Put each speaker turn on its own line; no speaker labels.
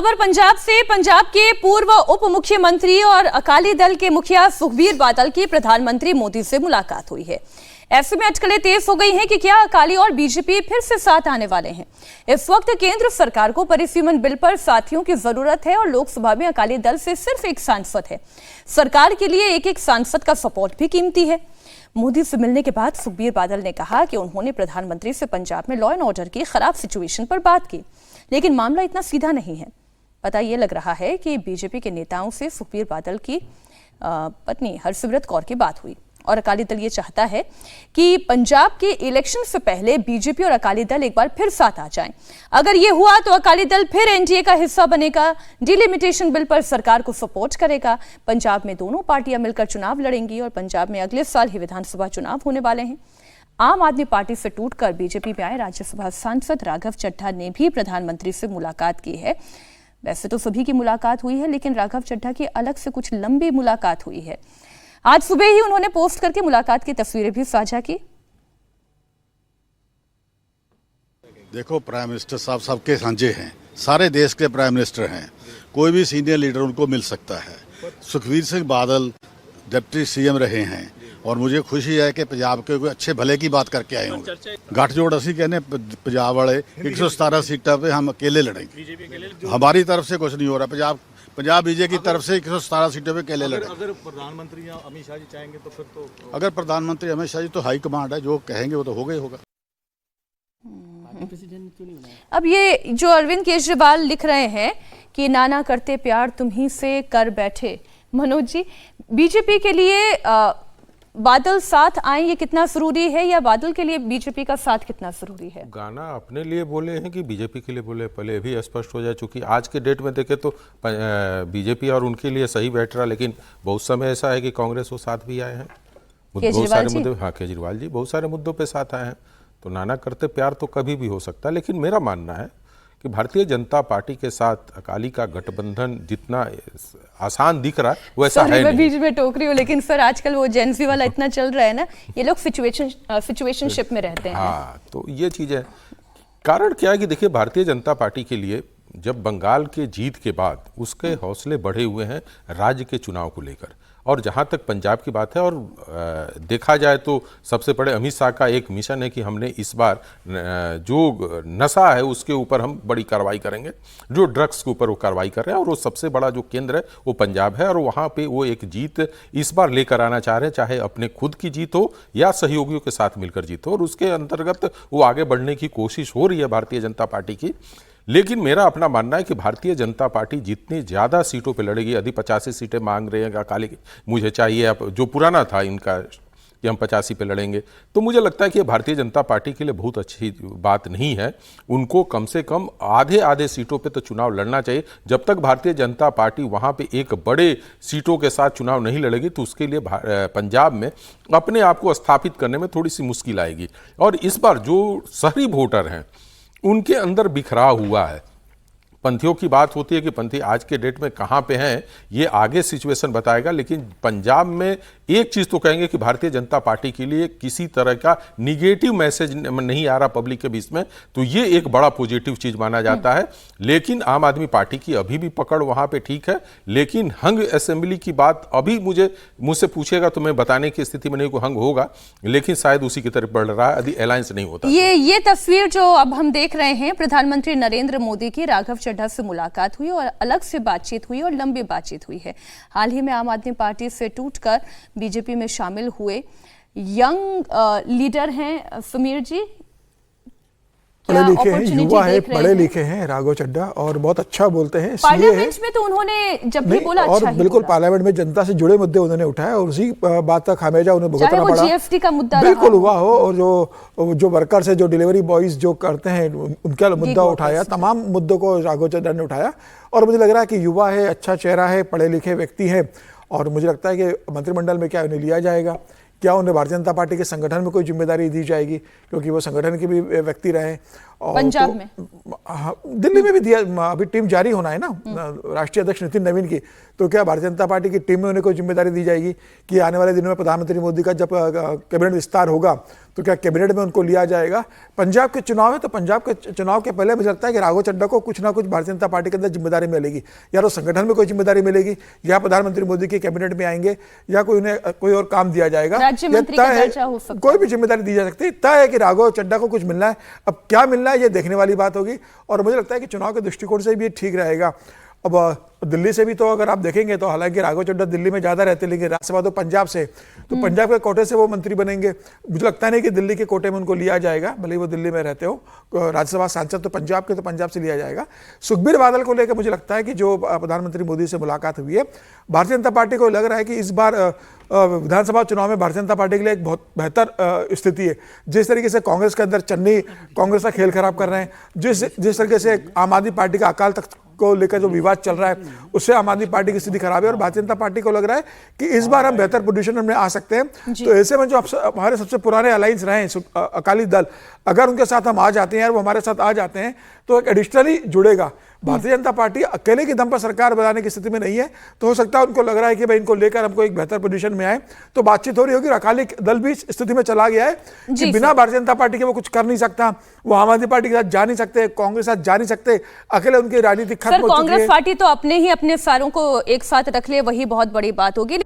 खबर पंजाब से। पंजाब के पूर्व उप मुख्यमंत्री और अकाली दल के मुखिया सुखबीर बादल की प्रधानमंत्री मोदी से मुलाकात हुई है। ऐसे में अटकलें तेज हो गई हैं कि क्या अकाली और बीजेपी फिर से साथ आने वाले हैं। इस वक्त केंद्र सरकार को परिसीमन बिल पर साथियों की जरूरत है और लोकसभा में अकाली दल से सिर्फ एक सांसद है। सरकार के लिए एक सांसद का सपोर्ट भी कीमती है। मोदी से मिलने के बाद सुखबीर बादल ने कहा कि उन्होंने प्रधानमंत्री से पंजाब में लॉ एंड ऑर्डर की खराब सिचुएशन पर बात की, लेकिन मामला इतना सीधा नहीं है। पता यह लग रहा है कि बीजेपी के नेताओं से सुखबीर बादल की पत्नी हरसिमरत कौर की बात हुई और अकाली दल ये चाहता है कि पंजाब के इलेक्शन से पहले बीजेपी और अकाली दल एक बार फिर साथ आ जाएं। अगर ये हुआ तो अकाली दल फिर एनडीए का हिस्सा बनेगा, डिलिमिटेशन बिल पर सरकार को सपोर्ट करेगा। पंजाब में दोनों पार्टियां मिलकर चुनाव लड़ेंगी और पंजाब में अगले साल ही विधानसभा चुनाव होने वाले हैं। आम आदमी पार्टी से टूटकर बीजेपी में आए राज्यसभा सांसद राघव चड्ढा ने भी प्रधानमंत्री से मुलाकात की है। वैसे तो सभी की मुलाकात हुई है, लेकिन राघव चड्ढा की अलग से कुछ लंबी मुलाकात हुई है। आज सुबह ही उन्होंने पोस्ट करके मुलाकात की तस्वीरें भी साझा की।
देखो, प्राइम मिनिस्टर साहब सबके साझे हैं, सारे देश के प्राइम मिनिस्टर हैं, कोई भी सीनियर लीडर उनको मिल सकता है। सुखबीर सिंह बादल डिप्टी सीएम रहे हैं और मुझे खुशी है कि पंजाब के कोई अच्छे भले की बात करके आए होंगे। गठजोड़ असी कहने पंजाब वाले 117 सीटों पे हम अकेले लड़ेंगे। हमारी तरफ से कुछ नहीं हो रहा। पंजाब बीजेपी की तरफ से 117 सीटों पे अकेले लड़ेंगे।
अगर प्रधानमंत्री अमित शाह जी चाहेंगे तो फिर तो
अगर प्रधानमंत्री अमित शाह जी तो हाई कमांड है, जो कहेंगे वो तो होगा ही होगा।
अब ये जो अरविंद केजरीवाल लिख रहे हैं कि नाना करते प्यार तुम्ही से कर बैठे, मनोज जी, बीजेपी के लिए बादल साथ आए ये कितना जरूरी है, या बादल के लिए बीजेपी का साथ कितना जरूरी है?
गाना अपने लिए बोले हैं कि बीजेपी के लिए बोले, पहले भी स्पष्ट हो जाए। चूंकि आज के डेट में देखें तो बीजेपी और उनके लिए सही बैठ रहा, लेकिन बहुत समय ऐसा है कि कांग्रेस वो साथ भी आए हैं बहुत सारे मुद्दे। हाँ, केजरीवाल जी बहुत सारे मुद्दों पे साथ आए हैं। तो नाना करते प्यार तो कभी भी हो सकता है, लेकिन मेरा मानना है कि भारतीय जनता पार्टी के साथ अकाली का गठबंधन जितना आसान दिख रहा है वैसा है नहीं।
बीच में टोक रही हूँ, लेकिन सर आजकल वो जेंजी वाला इतना चल रहा है ना, ये लोग सिचुएशनशिप में रहते हैं।
हाँ, तो ये चीज़ है। कारण क्या है कि देखिए, भारतीय जनता पार्टी के लिए जब बंगाल के जीत के बाद उसके हौसले बढ़े हुए हैं राज्य के चुनाव को लेकर। और जहाँ तक पंजाब की बात है, और देखा जाए तो सबसे बड़े अमित शाह का एक मिशन है कि हमने इस बार जो नशा है उसके ऊपर हम बड़ी कार्रवाई करेंगे, जो ड्रग्स के ऊपर वो कार्रवाई कर रहे हैं। और वो सबसे बड़ा जो केंद्र है वो पंजाब है, और वहाँ पे वो एक जीत इस बार लेकर आना चाह रहे हैं, चाहे अपने खुद की जीत हो या सहयोगियों के साथ मिलकर जीत हो। और उसके अंतर्गत वो आगे बढ़ने की कोशिश हो रही है भारतीय जनता पार्टी की। लेकिन मेरा अपना मानना है कि भारतीय जनता पार्टी जितनी ज़्यादा सीटों पे लड़ेगी, यदि 85 सीटें मांग रहे हैं अकाली, मुझे चाहिए अब जो पुराना था इनका कि हम 85 पे लड़ेंगे, तो मुझे लगता है कि भारतीय जनता पार्टी के लिए बहुत अच्छी बात नहीं है। उनको कम से कम आधे सीटों पे तो चुनाव लड़ना चाहिए। जब तक भारतीय जनता पार्टी वहाँ पे एक बड़े सीटों के साथ चुनाव नहीं लड़ेगी तो उसके लिए पंजाब में अपने आप को स्थापित करने में थोड़ी सी मुश्किल आएगी। और इस बार जो शहरी वोटर हैं उनके अंदर बिखराव हुआ है। पंथियों की बात होती है कि पंथी आज के डेट में कहाँ पे हैं ये आगे सिचुएशन बताएगा, लेकिन पंजाब में एक चीज़ तो कहेंगे कि भारतीय जनता पार्टी के लिए किसी तरह का निगेटिव मैसेज नहीं आ रहा पब्लिक के बीच में, तो ये एक बड़ा पॉजिटिव चीज़ माना जाता है। लेकिन आम आदमी पार्टी की अभी भी पकड़ वहाँ पे ठीक है, लेकिन हंग असेंबली की बात अभी मुझसे पूछेगा तो मैं बताने की स्थिति में नहीं को हंग होगा, लेकिन शायद उसी की तरफ बढ़ रहा है यदि अलायंस नहीं होता।
ये तस्वीर जो अब हम देख रहे हैं, प्रधानमंत्री नरेंद्र मोदी की राघव चड्ढा से मुलाकात हुई और अलग से बातचीत हुई और लंबी बातचीत हुई है। हाल ही में आम आदमी पार्टी से टूटकर बीजेपी में शामिल हुए यंग लीडर हैं समीर जी,
पढ़े लिखे हैं, युवा है, पढ़े लिखे हैं राघव चड्ढा, और बहुत अच्छा बोलते हैं।
पार्लियामेंट में तो उन्होंने जब भी बोला
और
अच्छा
बिल्कुल पार्लियामेंट में जनता से जुड़े मुद्दे उन्होंने उठाए और उसी बात का खामियाजा उन्हें भुगतना पड़ा।
जीएसटी का मुद्दा
बिल्कुल हुआ हो, और जो वर्कर्स है, जो डिलीवरी बॉयज जो करते हैं, उनका मुद्दा उठाया। तमाम मुद्दों को राघव चड्ढा ने उठाया। और मुझे लग रहा है कि युवा है, अच्छा चेहरा है, पढ़े लिखे व्यक्ति हैं, और मुझे लगता है कि मंत्रिमंडल में क्या उन्हें लिया जाएगा, क्या उन्हें भारतीय जनता पार्टी के संगठन में कोई जिम्मेदारी दी जाएगी, क्योंकि वो संगठन के भी व्यक्ति रहे। और
पंजाब में
हाँ, दिल्ली में भी दिया, अभी टीम जारी होना है ना राष्ट्रीय अध्यक्ष नितिन नवीन की, तो क्या भारतीय जनता पार्टी की टीम में उन्हें कोई जिम्मेदारी दी जाएगी कि आने वाले दिनों में प्रधानमंत्री मोदी का जब कैबिनेट विस्तार होगा तो क्या कैबिनेट में उनको लिया जाएगा? पंजाब के चुनाव है तो पंजाब के चुनाव के पहले मुझे लगता है कि राघव चड्ढा को कुछ ना कुछ भारतीय जनता पार्टी के अंदर जिम्मेदारी मिलेगी, या तो संगठन में कोई जिम्मेदारी मिलेगी, या प्रधानमंत्री मोदी के कैबिनेट में आएंगे, या कोई उन्हें कोई और काम दिया जाएगा,
राज्य मंत्री का दर्जा हो सकता है।
कोई भी जिम्मेदारी दी जा सकती है। तय है कि राघव चड्ढा को कुछ मिलना है, अब क्या मिलना है ये देखने वाली बात होगी, और मुझे लगता है कि चुनाव के दृष्टिकोण से भी ये ठीक रहेगा। अब दिल्ली से भी तो अगर आप देखेंगे तो हालांकि राघव चड्ढा दिल्ली में ज़्यादा रहते, लेकिन राज्यसभा तो पंजाब से, तो पंजाब के कोटे से वो मंत्री बनेंगे। मुझे लगता नहीं कि दिल्ली के कोटे में उनको लिया जाएगा, भले ही वो दिल्ली में रहते हो, राज्यसभा सांसद तो पंजाब के, तो पंजाब से लिया जाएगा। सुखबीर बादल को लेकर मुझे लगता है कि जो प्रधानमंत्री मोदी से मुलाकात हुई है, भारतीय जनता पार्टी को लग रहा है कि इस बार विधानसभा चुनाव में भारतीय जनता पार्टी के लिए एक बहुत बेहतर स्थिति है। जिस तरीके से कांग्रेस के अंदर चन्नी कांग्रेस का खेल खराब कर रहे हैं, जिस तरीके से आम आदमी पार्टी का अकाल तख्त को लेकर जो विवाद चल रहा है, उससे आम आदमी पार्टी की स्थिति खराब है, और भारतीय जनता पार्टी को लग रहा है कि इस बार हम बेहतर पोजीशन में आ सकते हैं। तो ऐसे में जो हमारे सबसे पुराने अलायंस रहे हैं अकाली दल, अगर उनके साथ हम आ जाते हैं, वो हमारे साथ आ जाते हैं, तो एक एडिशनली जुड़ेगा। भारतीय जनता पार्टी अकेले की दम पर सरकार बनाने की स्थिति में नहीं है, तो हो सकता है उनको लग रहा है कि भाई इनको लेकर हमको एक बेहतर पोजीशन में आए, तो बातचीत हो रही होगी। अकाली दल भी इस स्थिति में चला गया है कि बिना भारतीय जनता पार्टी के वो कुछ कर नहीं सकता, वो आम आदमी पार्टी के साथ जा नहीं सकते, कांग्रेस के साथ जा नहीं सकते, अकेले उनकी राजनीति खत्म हो चुकी है।
कांग्रेस पार्टी तो अपने ही अपने सारों को एक साथ रख ले, वही बहुत बड़ी बात होगी।